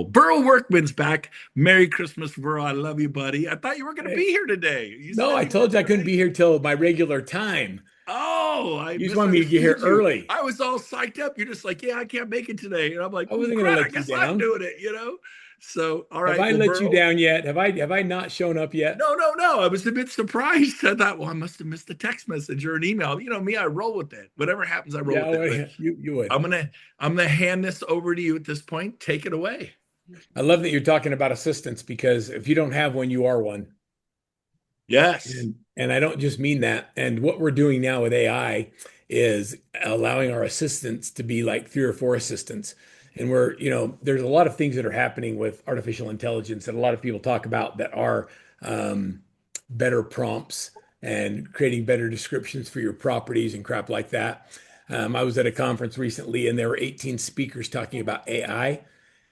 Verl Workman's back. Merry Christmas, Verl. I love you, buddy. I thought you were going to Hey, be here today. You no, said I you were told you I couldn't today. be here till my regular time. Oh, I You just wanted me to get here misunderstood you. early. I was all psyched up. You're just like, yeah, I can't make it today. And I'm like, I well, wasn't going to crap, I let you guess I'm down. doing it. So, all Have right. I Well, let you Verl, down yet? Have I not shown up yet? no, no, no. I was a bit surprised. I thought, well, I must have missed a text message or an email. You know me, I roll with it. Whatever happens, I roll Yeah, with it. well, But you would. I'm gonna I'm gonna hand this over to you at this point. Take it away. I love that you're talking about assistants because if you don't have one, you are one. Yes. And I don't just mean that. And what we're doing now with AI is allowing our assistants to be like three or four assistants. And there's a lot of things that are happening with artificial intelligence that a lot of people talk about that are um, better prompts and creating better descriptions for your properties and crap like that. I was at a conference recently and there were 18 speakers talking about AI.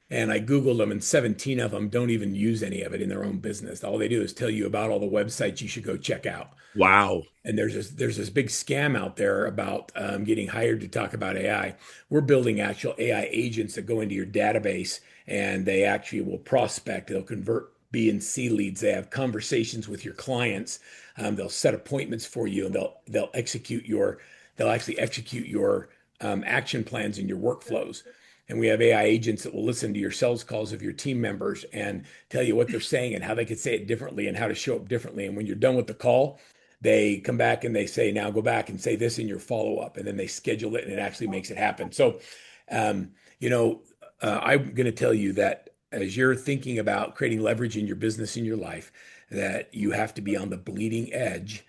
And I Googled them, and 17 of them don't even use any of it in their own business. All they do is tell you about all the websites you should go check out. Wow. And there's this big scam out there about getting hired to talk about AI. We're building actual AI agents that go into your database, and they actually will prospect. They'll convert B and C leads. They have conversations with your clients. They'll set appointments for you, and they'll actually execute your action plans and your workflows. And we have AI agents that will listen to your sales calls of your team members and tell you what they're saying and how they could say it differently and how to show up differently. And when you're done with the call, they come back and they say, now go back and say this in your follow up. And then they schedule it and it actually makes it happen. So, um, I'm going to tell you that as you're thinking about creating leverage in your business, in your life, that you have to be on the bleeding edge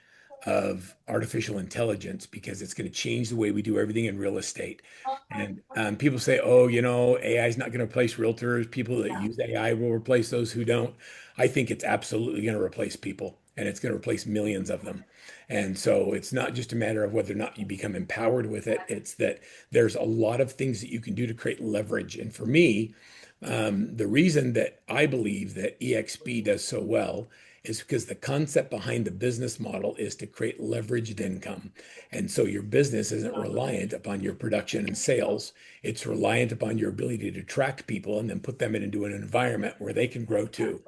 of artificial intelligence because it's going to change the way we do everything in real estate. And people say, oh, AI is not going to replace realtors. People that use AI will replace those who don't. I think it's absolutely going to replace people and it's going to replace millions of them. And so it's not just a matter of whether or not you become empowered with it. It's that there's a lot of things that you can do to create leverage. And for me, the reason that I believe that EXP does so well is because the concept behind the business model is to create leveraged income. And so your business isn't reliant upon your production and sales. It's reliant upon your ability to attract people and then put them into an environment where they can grow too.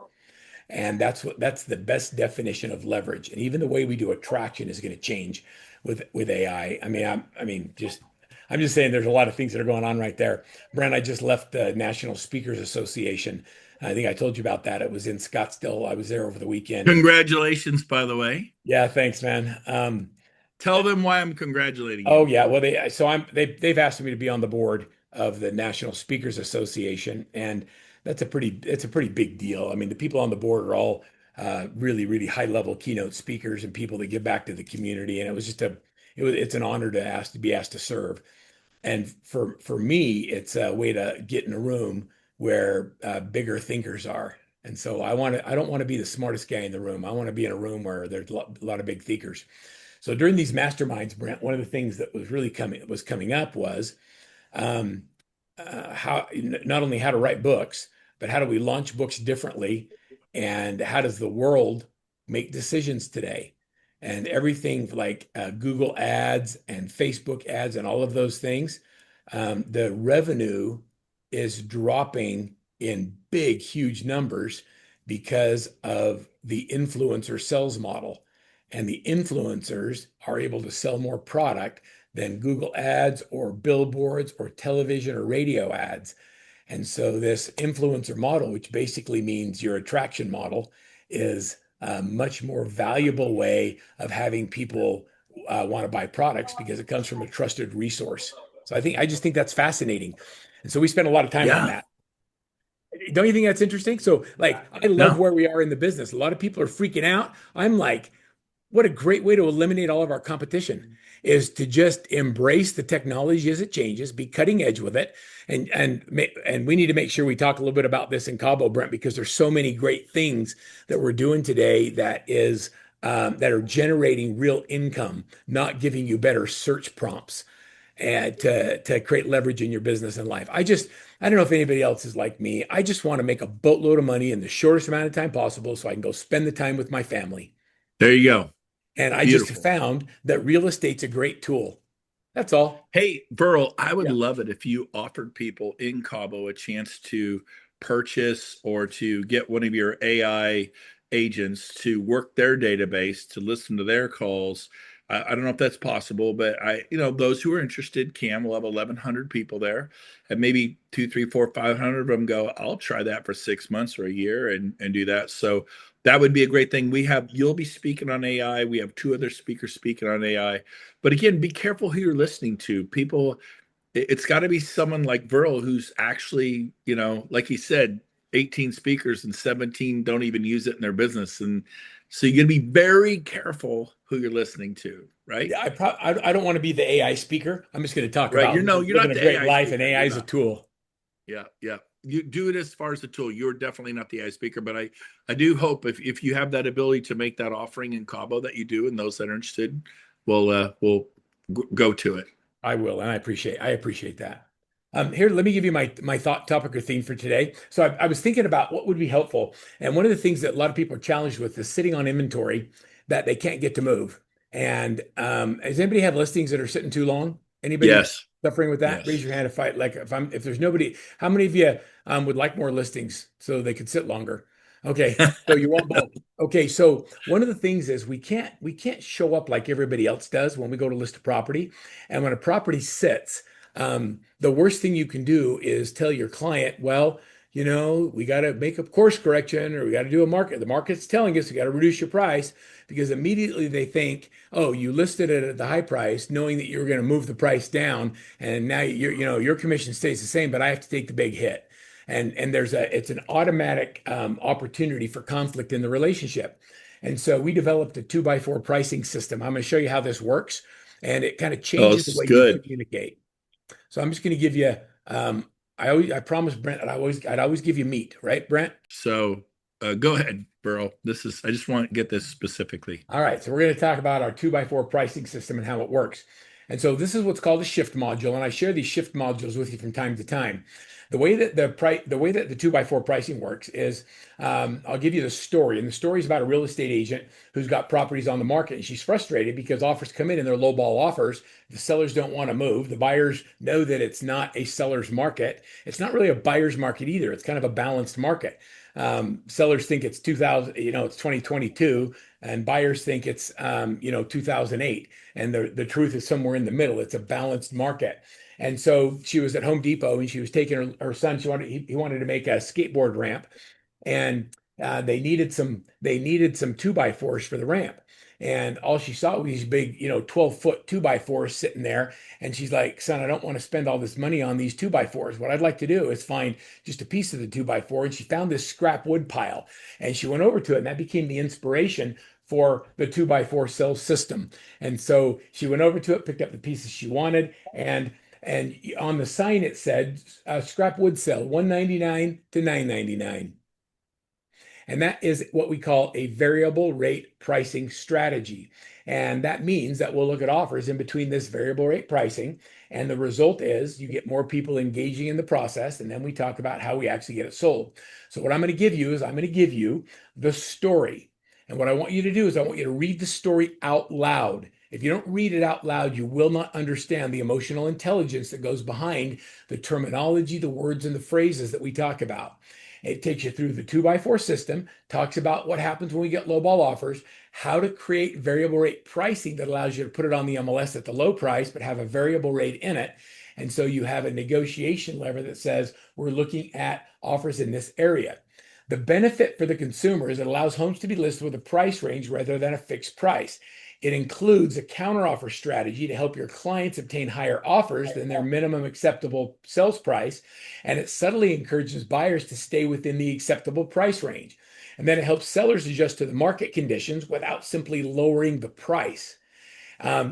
And that's the best definition of leverage. And even the way we do attraction is going to change with AI. I'm just saying there's a lot of things that are going on right there. Brent, I just left the National Speakers Association. I think I told you about that. It was in Scottsdale. I was there over the weekend. Congratulations, by the way. Yeah, thanks, man. Tell them why I'm congratulating Oh you. yeah, well they've asked me to be on the board of the National Speakers Association, and it's a pretty big deal. I mean, the people on the board are all really really high level keynote speakers and people that give back to the community, and it's an honor to be asked to serve. And for me, it's a way to get in a room where bigger thinkers are. And so I don't want to be the smartest guy in the room. I want to be in a room where there's a lot of big thinkers. So during these masterminds, Brent, one of the things that was coming up was um, how not only how to write books, but how do we launch books differently, and how does the world make decisions today? And everything like Google ads and Facebook ads and all of those things, the revenue is dropping in big, huge numbers because of the influencer sales model. And the influencers are able to sell more product than Google ads or billboards or television or radio ads. And so this influencer model, which basically means your attraction model, is a much more valuable way of having people want to buy products because it comes from a trusted resource. So I just think that's fascinating. And so we spend a lot of time on Yeah. that. Don't you think that's interesting? So like, I love No. where we are in the business. A lot of people are freaking out. I'm like, what a great way to eliminate all of our competition is to just embrace the technology as it changes, be cutting edge with it. And we need to make sure we talk a little bit about this in Cabo, Brent, because there's so many great things that we're doing today that are generating real income, not giving you better search prompts and to create leverage in your business and life. I don't know if anybody else is like me. I just want to make a boatload of money in the shortest amount of time possible so I can go spend the time with my family. There you go. And I just Beautiful. found that real estate's a great tool. That's all. Hey, Verl, I would Yeah. love it if you offered people in Cabo a chance to purchase or to get one of your AI agents to work their database to listen to their calls. I don't know if that's possible, but those who are interested can. We'll have 1,100 people there, and maybe two, three, four, 500 of them go, I'll try that for 6 months or a year and do that. So that would be a great thing. You'll be speaking on AI. We have two other speakers speaking on AI. But again, be careful who you're listening to. People, it's got to be someone like Verl who's actually, like he said, 18 speakers and 17 don't even use it in their business. And so you're going to be very careful who you're listening to, right? Yeah, I don't want to be the AI speaker. I'm just going to talk Right. about You're living not a the great AI life, and speaker. AI You're is a not. tool. Yeah, yeah. You do it as far as the tool. You're definitely not the AI speaker, but I do hope if you have that ability to make that offering in Cabo that you do, and those that are interested will go to it. I will, and I appreciate that. Here, let me give you my thought topic or theme for today. So I was thinking about what would be helpful, and one of the things that a lot of people are challenged with is sitting on inventory that they can't get to move. And does anybody have listings that are sitting too long? Anybody Yes, suffering with that? Raise yes. your hand if there's nobody. How many of you would like more listings so they could sit longer? Okay, so you want both. Okay, so one of the things is we can't show up like everybody else does when we go to list a property. And when a property sits, the worst thing you can do is tell your client, well, we got to make a course correction or we got to do a market. The market's telling us we got to reduce your price because immediately they think, oh, you listed it at the high price, knowing that you're going to move the price down, and now your commission stays the same, but I have to take the big hit. And it's an automatic opportunity for conflict in the relationship. And so we developed a 2x4 pricing system. I'm going to show you how this works, and it kind of Oh, changes the this is way you good. communicate. So I'm just going to give you. I promised Brent I'd always give you meat, right, Brent? So go ahead, Burl. I just want to get this specifically. All right, so we're going to talk about our 2x4 pricing system and how it works. And so this is what's called a shift module, and I share these shift modules with you from time to time. The way that the 2x4 pricing works is I'll give you the story, and the story is about a real estate agent who's got properties on the market, and she's frustrated because offers come in and they're lowball offers. The sellers don't want to move. The buyers know that it's not a seller's market. It's not really a buyer's market either. It's kind of a balanced market. Sellers think it's 2000, it's 2022, and buyers think it's 2008, and the truth is somewhere in the middle. It's a balanced market. And so she was at Home Depot and she was taking her son. He wanted to make a skateboard ramp, and they needed some 2x4s for the ramp. And all she saw was these big 12-foot 2x4s sitting there. And she's like, son, I don't want to spend all this money on these 2x4s. What I'd like to do is find just a piece of the 2x4. And she found this scrap wood pile, and she went over to it, and that became the inspiration for the 2x4 cell system. And so she went over to it, picked up the pieces she wanted, and on the sign it said scrap wood cell, 199 to 999. And that is what we call a variable rate pricing strategy. And that means that we'll look at offers in between this variable rate pricing. And the result is you get more people engaging in the process. And then we talk about how we actually get it sold. So, what I'm going to give you is I'm going to give you the story. And what I want you to do is I want you to read the story out loud. If you don't read it out loud, you will not understand the emotional intelligence that goes behind the terminology, the words, and the phrases that we talk about. It takes you through the 2x4 system, talks about what happens when we get lowball offers, how to create variable rate pricing that allows you to put it on the MLS at the low price, but have a variable rate in it. And so you have a negotiation lever that says, we're looking at offers in this area. The benefit for the consumer is it allows homes to be listed with a price range rather than a fixed price. It includes a counteroffer strategy to help your clients obtain higher offers than their minimum acceptable sales price. And it subtly encourages buyers to stay within the acceptable price range. And then it helps sellers adjust to the market conditions without simply lowering the price,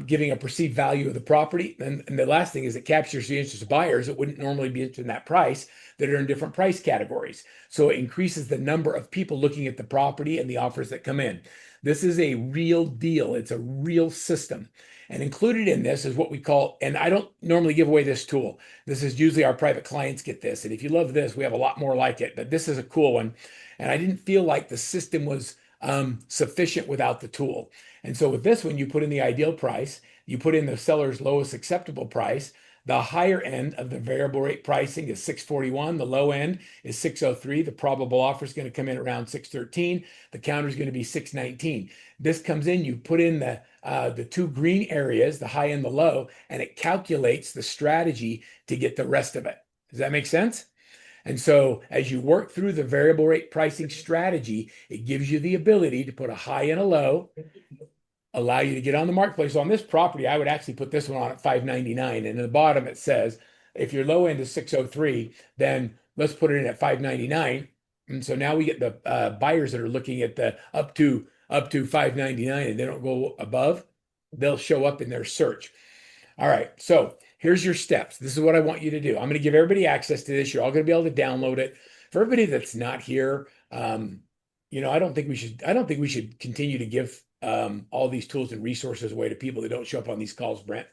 giving a perceived value of the property. And the last thing is it captures the interest of buyers that wouldn't normally be interested in that price that are in different price categories. So it increases the number of people looking at the property and the offers that come in. This is a real deal. It's a real system. And included in this is what we call, and I don't normally give away this tool. This is usually our private clients get this. And if you love this, we have a lot more like it, but this is a cool one. And I didn't feel like the system was sufficient without the tool. And so with this one, you put in the ideal price, you put in the seller's lowest acceptable price, The higher end of the variable rate pricing is 641. The low end is 603. The probable offer is going to come in around 613. The counter is going to be 619. This comes in, you put in the two green areas, the high and the low, and it calculates the strategy to get the rest of it. Does that make sense? And so as you work through the variable rate pricing strategy, it gives you the ability to put a high and a low, allow you to get on the marketplace. So on this property, I would actually put this one on at 599. And at the bottom it says, if your low end is 603, then let's put it in at 599. And so now we get the buyers that are looking at the up to 599 and they don't go above, they'll show up in their search. All right, so here's your steps. This is what I want you to do. I'm going to give everybody access to this. You're all going to be able to download it. For everybody that's not here, I don't think we should. I don't think we should continue to give all these tools and resources away to people that don't show up on these calls, Brent.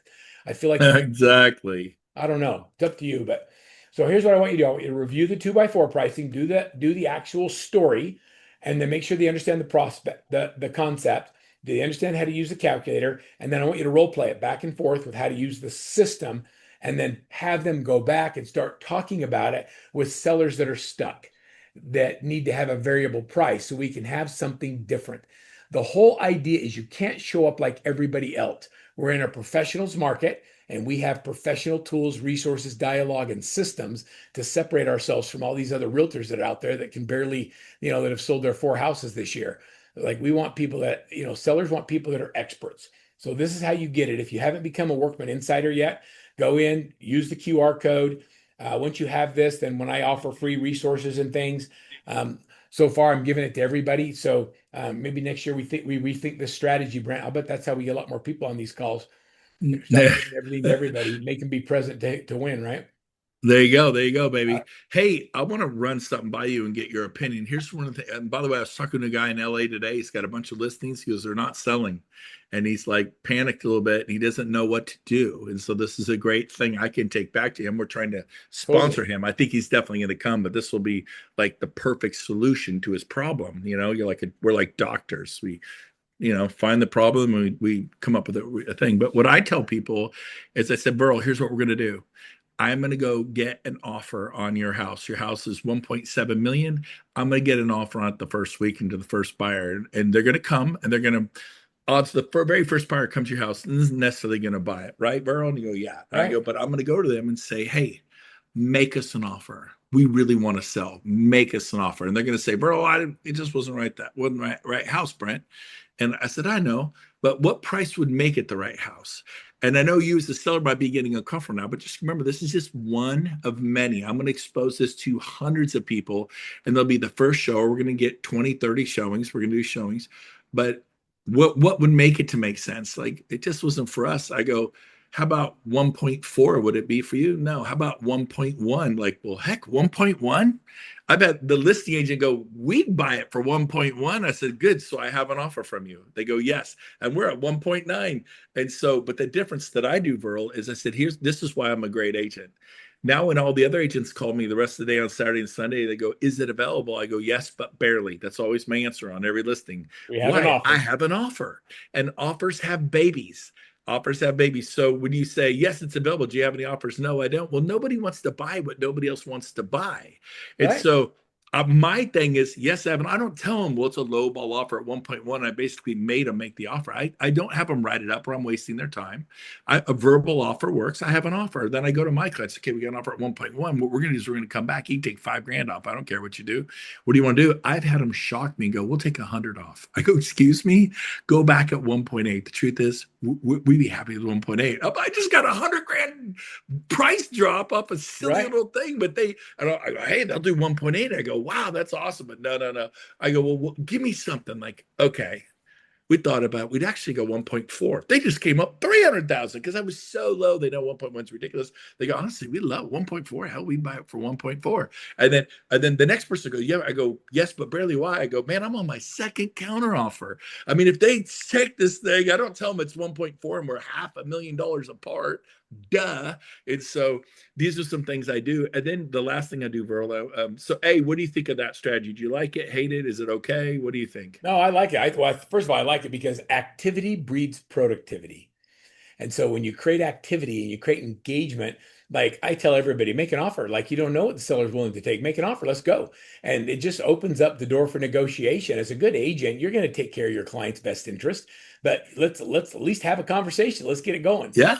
I feel like Exactly. I don't know. It's up to you. But so here's what I want you to do. I want you to review the 2x4 pricing, do the actual story, and then make sure they understand the prospect, the concept. They understand how to use the calculator, and then I want you to role play it back and forth with how to use the system, and then have them go back and start talking about it with sellers that are stuck, that need to have a variable price so we can have something different. The whole idea is you can't show up like everybody else. We're in a professionals market and we have professional tools, resources, dialogue, and systems to separate ourselves from all these other realtors that are out there that can barely, that have sold their 4 houses this year. Like we want people that, sellers want people that are experts. So this is how you get it. If you haven't become a Workman Insider yet, go in, use the QR code. Once you have this, then when I offer free resources and things, so far I'm giving it to everybody. So maybe next year we rethink this strategy, Brent. I'll bet that's how we get a lot more people on these calls. Start giving everything to everybody, make them be present to win, right? There you go. There you go, Uh, baby. Hey, I want to run something by you and get your opinion. Here's one of the, and by the way, I was talking to a guy in LA today. He's got a bunch of listings. He goes, they're not selling. And he's like panicked a little bit and he doesn't know what to do. And so this is a great thing I can take back to him. We're trying to sponsor Totally. him. I think he's definitely going to come, but this will be like the perfect solution to his problem. We're like doctors. We find the problem and we come up with a thing. But what I tell people is I said, Verl, here's what we're going to do. I'm going to go get an offer on your house. Your house is 1.7 million. I'm going to get an offer on it the first week into the first buyer. And they're going to come and they're going to, odds the very first buyer comes to your house and isn't necessarily going to buy it. Right, Verl? And you go, yeah. And I Right. go, but I'm going to go to them and say, hey, make us an offer. We really want to sell. Make us an offer. And they're going to say, bro, it just wasn't right. That wasn't right house, Brent. And I said, I know, but what price would make it the right house? And I know you as the seller might be getting uncomfortable now, but just remember, this is just one of many. I'm going to expose this to hundreds of people, and they'll be the first show. We're going to get 20, 30 showings. We're going to do showings. But what would make it to make sense? Like it just wasn't for us. I go, how about 1.4 would it be for you? No. How about 1.1? Like, well, heck, 1.1? I bet the listing agent go, we'd buy it for 1.1. I said, good. So I have an offer from you. They go, yes. And we're at 1.9. And so, but the difference that I do, Verl, is I said, this is why I'm a great agent. Now, when all the other agents call me the rest of the day on Saturday and Sunday, they go, is it available? I go, yes, but barely. That's always my answer on every listing. We have an Why? I offer. have an offer, and offers have babies. Offers have babies. So when you say, yes, it's available, do you have any offers? No, I don't. Well, nobody wants to buy what nobody else wants to buy. And Right. so my thing is, yes, Evan, I don't tell them, well, it's a low ball offer at 1.1. I basically made them make the offer. I don't have them write it up or I'm wasting their time. A verbal offer works. I have an offer. Then I go to my clients. Okay, we got an offer at 1.1. What we're going to do is we're going to come back. You can take 5 grand off. I don't care what you do. What do you want to do? I've had them shock me and go, we'll take 100 off. I go, excuse me, go back at 1.8. The truth is, we'd be happy with 1.8. I just got 100 grand price drop off a silly Right. little thing, but I go, hey, they'll do 1.8. I go, wow, that's awesome. But no, no, no. I go, well, give me something like, okay, we thought about we'd actually go 1.4. They just came up 300,000 because I was so low. They know 1.1 is ridiculous. They go, honestly, we love 1.4. Hell, we buy it for 1.4. And then the next person goes, yeah. I go, yes, but barely. Why? I go, man, I'm on my second counter offer. I mean, if they take this thing, I don't tell them it's 1.4 and we're $500,000 apart. Duh. And so these are some things I do. And then the last thing I do, Verl. So, A, what do you think of that strategy? Do you like it? Hate it? Is it okay? What do you think? No, I like it. Well, first of all, I like it because activity breeds productivity. And so when you create activity and you create engagement, like I tell everybody, make an offer. Like you don't know what the seller's willing to take, make an offer. Let's go. And it just opens up the door for negotiation. As a good agent, you're going to take care of your client's best interest, but let's at least have a conversation. Let's get it going. Yeah.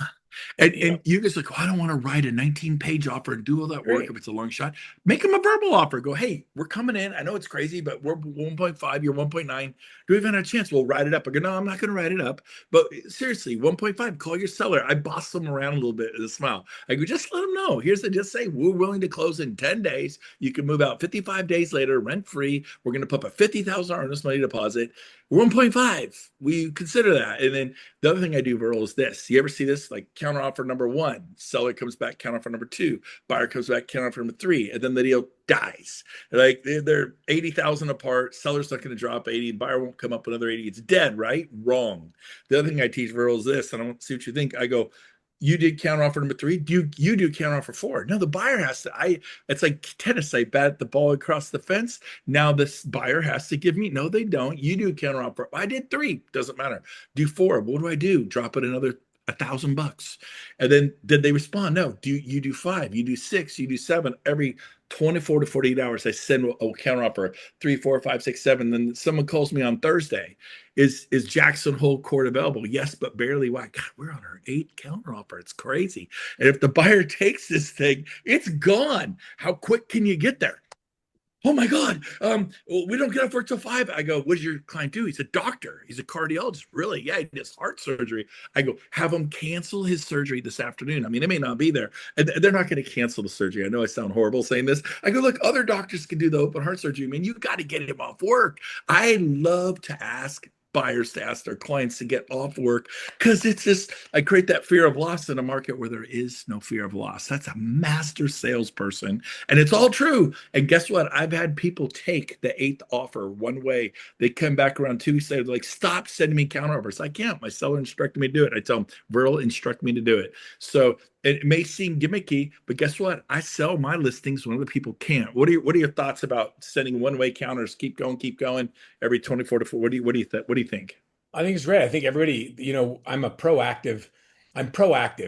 And And you guys are like, oh, I don't want to write a 19-page offer and do all that work if great. it's a long shot. Make them a verbal offer. Go, hey, we're coming in. I know it's crazy, but we're 1.5, you're 1.9. Do we even have a chance? We'll write it up. I go, no, I'm not going to write it up. But seriously, 1.5, call your seller. I boss them around a little bit with a smile. I go, just let them know. Just say, we're willing to close in 10 days. You can move out 55 days later, rent free. We're going to put up a $50,000 earnest money deposit. 1.5. We consider that. And then the other thing I do, Verl, is this. You ever see this? Like counter offer number one, seller comes back, counter offer number two, buyer comes back, counter offer number three, and then the deal dies. Like they're 80,000 apart. Seller's not going to drop 80. Buyer won't come up another 80. It's dead, right? Wrong. The other thing I teach, Verl, is this, and I want to see what you think. I go, you did counter offer number three. You do counter offer four. No, the buyer has to. It's like tennis. I bat the ball across the fence. Now this buyer has to give me. No, they don't. You do counter offer. I did three. Doesn't matter. Do four. What do I do? Drop it another $1,000. And then did they respond? No. Do you do five? You do six? You do seven? Every 24 to 48 hours, I send a counter offer three, four, five, six, seven. Then someone calls me on Thursday. Is Jackson Hole court available? Yes, but barely. Why? God, we're on our eighth counter offer. It's crazy. And if the buyer takes this thing, it's gone. How quick can you get there? Oh my God. Well, we don't get off work till 5. I go, what does your client do? He's a doctor. He's a cardiologist. Really? Yeah, he does heart surgery. I go, have him cancel his surgery this afternoon. I mean, it may not be there. And they're not going to cancel the surgery. I know I sound horrible saying this. I go, look, other doctors can do the open heart surgery. I mean, you got to get him off work. I love to ask buyers to ask their clients to get off work because it's just I create that fear of loss in a market where there is no fear of loss. That's a master salesperson, and it's all true. And guess what? I've had people take the eighth offer one way. They come back around 2 weeks later, like, stop sending me counter offers. I can't. My seller instructed me to do it. I tell them, Verl instruct me to do it. So it may seem gimmicky, but guess what? I sell my listings when other people can't. What are your thoughts about sending one-way counters? Keep going every 24 to 4. What do you think? I think it's great. I think everybody, I'm proactive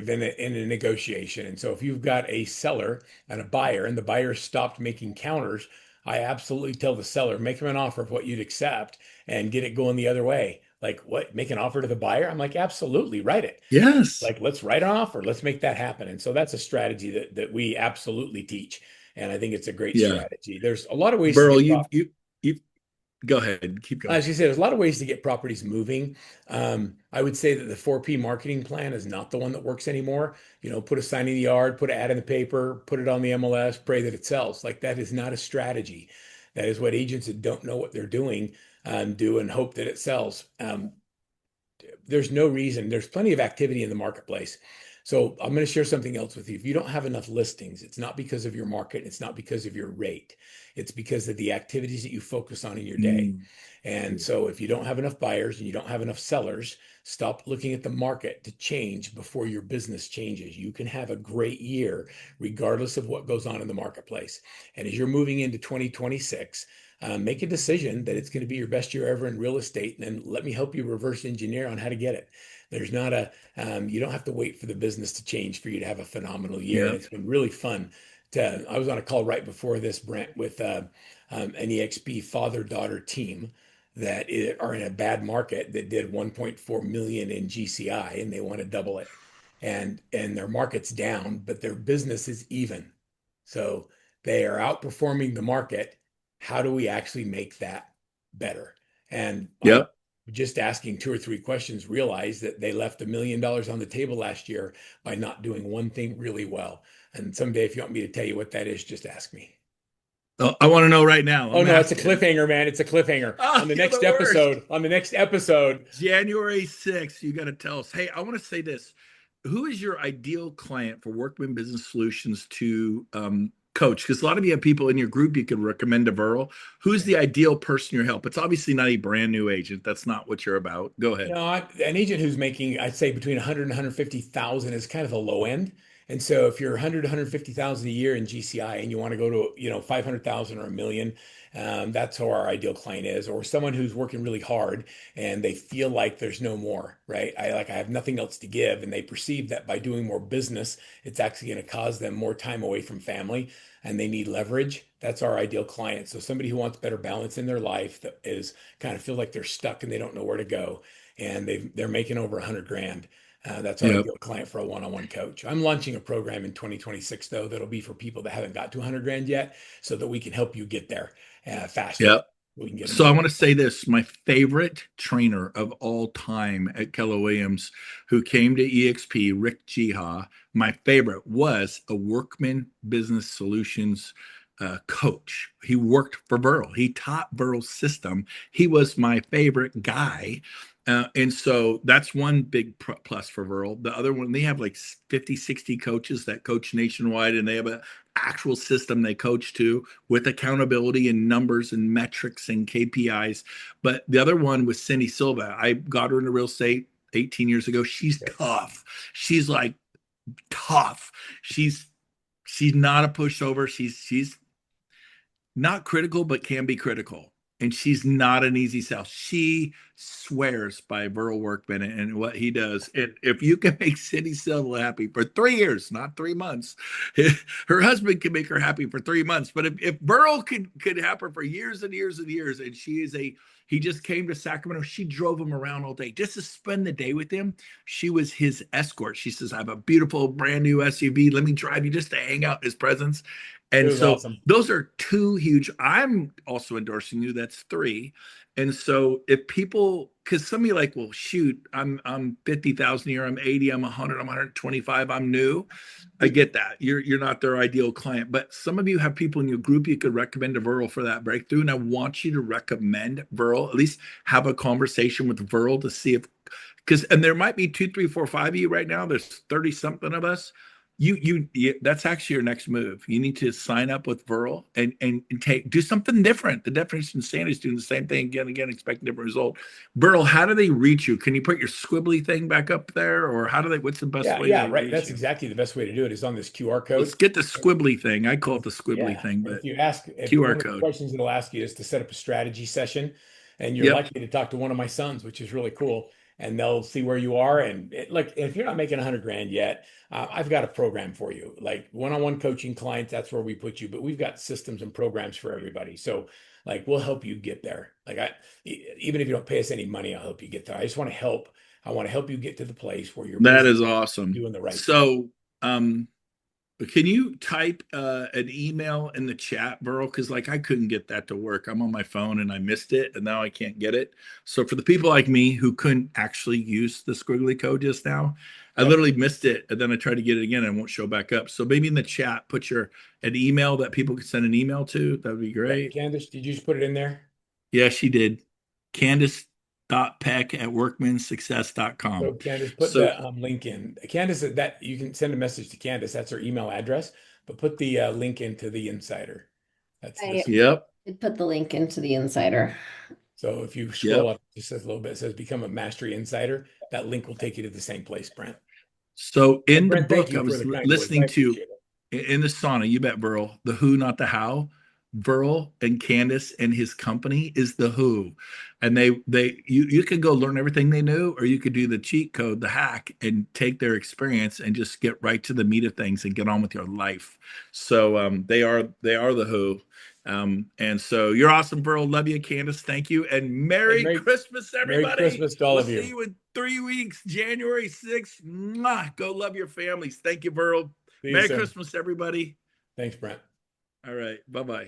in a negotiation. And so if you've got a seller and a buyer and the buyer stopped making counters, I absolutely tell the seller, make them an offer of what you'd accept and get it going the other way. Like what, make an offer to the buyer? I'm like, absolutely, write it. Yes. Like, let's write an offer. Let's make that happen. And so that's a strategy that we absolutely teach. And I think it's a great Yeah. strategy. There's a lot of ways to Burl, get you go ahead. Keep going. as you said, there's a lot of ways to get properties moving. I would say that the 4P marketing plan is not the one that works anymore. Put a sign in the yard, put an ad in the paper, put it on the MLS, pray that it sells. Like that is not a strategy. That is what agents that don't know what they're doing do and hope that it sells. There's no reason. There's plenty of activity in the marketplace. So I'm going to share something else with you. If you don't have enough listings, it's not because of your market. It's not because of your rate. It's because of the activities that you focus on in your day. Mm, And so if you don't have enough buyers and you don't have enough sellers, stop looking at the market to change before your business changes. You can have a great year regardless of what goes on in the marketplace. And as you're moving into 2026, make a decision that it's going to be your best year ever in real estate, and then let me help you reverse engineer on how to get it. There's not you don't have to wait for the business to change for you to have a phenomenal year. And yeah. it's been really fun I was on a call right before this, Brent, with an EXP father-daughter team that are in a bad market that did 1.4 million in GCI and they want to double it. And their market's down, but their business is even. So they are outperforming the market. How do we actually make that better? And I Yep. just asking 2 or 3 questions, realized that they left $1 million on the table last year by not doing one thing really well. And someday, if you want me to tell you what that is, just ask me. Oh, I want to know right now. Oh I'm no, it's a asking. cliffhanger, man. It's a cliffhanger. Oh, On the you're next the worst. episode, on the next episode, January 6th, you got to tell us. Hey, I want to say this. Who is your ideal client for Workman Business Solutions to coach? Because a lot of you have people in your group you could recommend to Verl. Who's the ideal person you help? It's obviously not a brand new agent. That's not what you're about. Go ahead. an agent who's making, I'd say between 100 and 150,000 is kind of the low end. And so if you're 100, 150,000 a year in GCI and you want to go to, 500,000 or a million, that's who our ideal client is, or someone who's working really hard and they feel like there's no more, right? I have nothing else to give, and they perceive that by doing more business, it's actually going to cause them more time away from family, and they need leverage. That's our ideal client. So somebody who wants better balance in their life, that is kind of feel like they're stuck and they don't know where to go, and they're making over 100 grand. That's our Yep. ideal client for a one-on-one coach. I'm launching a program in 2026, though, that'll be for people that haven't got to 100 grand yet, so that we can help you get there faster. Yep. We can get them So I over. want to say this, my favorite trainer of all time at Keller Williams, who came to EXP, Rick Jiha, my favorite was a Workman Business Solutions coach. He worked for Verl. He taught Verl's system. He was my favorite guy. And so that's one big plus for Verl. The other one, they have like 50, 60 coaches that coach nationwide, and they have an actual system they coach to with accountability and numbers and metrics and KPIs. But the other one was Cindy Silva. I got her into real estate 18 years ago. She's Okay. tough. She's like tough. She's not a pushover. She's not critical, but can be critical. And she's not an easy sell. She swears by Verl Workman and what he does. And if you can make Cindy Silva happy for 3 years, not 3 months, her husband can make her happy for 3 months. But if Verl could have her for years and years and years, and he just came to Sacramento. She drove him around all day just to spend the day with him. She was his escort. She says, I have a beautiful brand new SUV. Let me drive you just to hang out in his presence. It And was so awesome. those are two huge. I'm also endorsing you. That's three. And so if people, because some of you are like, well, shoot, I'm 50,000 a year, I'm 80, I'm 100, I'm 125, I'm new. I get that. You're not their ideal client, but some of you have people in your group you could recommend to Verl for that breakthrough. And I want you to recommend Verl, at least have a conversation with Verl to see if, because and there might be two, three, four, five of you right now. There's 30 something of us. That's actually your next move. You need to sign up with Verl and do something different. The definition of insanity is doing the same thing again and again, expecting a different result. Verl, how do they reach you? Can you put your squibbly thing back up there, or what's the best Yeah, way yeah, they right. reach That's you? exactly the best way to do it is on this QR Let's code. get the squibbly thing. I call it the squibbly Yeah. thing, And but if QR one of the code. questions it'll ask you is to set up a strategy session, and you're Yep. likely to talk to one of my sons, which is really cool. And they'll see where you are. And like, if you're not making 100 grand yet, I've got a program for you. Like one-on-one coaching clients, that's where we put you. But we've got systems and programs for everybody. So, like, we'll help you get there. Even if you don't pay us any money, I'll help you get there. I just want to help. I want to help you get to the place where your That business is is awesome. doing the right thing. So, can you type an email in the chat, Burl? Because like I couldn't get that to work. I'm on my phone and I missed it, and now I can't get it. So for the people like me who couldn't actually use the squiggly code just now, I Yep. literally missed it, and then I tried to get it again and it won't show back up. So maybe in the chat, put an email that people could send an email to. That would be Yeah. great. Candace, did you just put it in there? Yeah, she did. Candace.peck@workmansuccess.com. So Candace, put So, the link in. Candace, that you can send a message to Candace. That's her email address. But put the link into the Insider. That's I this. yep, did put the link into the insider. So if you scroll yep. up, it just says a little bit. It says become a mastery insider. That link will take you to the same place, Brent. So And in the Brent, thank book, I you for was the kind words. I listening to appreciate it. in the sauna, you bet, Verl, the who, not the how. Verl and Candace and his company is the who. And you could go learn everything they knew, or you could do the cheat code, the hack, and take their experience and just get right to the meat of things and get on with your life. So they are the who. And so you're awesome, Verl. Love you, Candace. Thank you. And Hey, Merry Christmas, Merry everybody. Christmas to all We'll of see you. you in 3 weeks, January 6th. Mwah. Go love your families. Thank you, Verl. See you Merry soon. Christmas, everybody. Thanks, Brent. All right. Bye bye.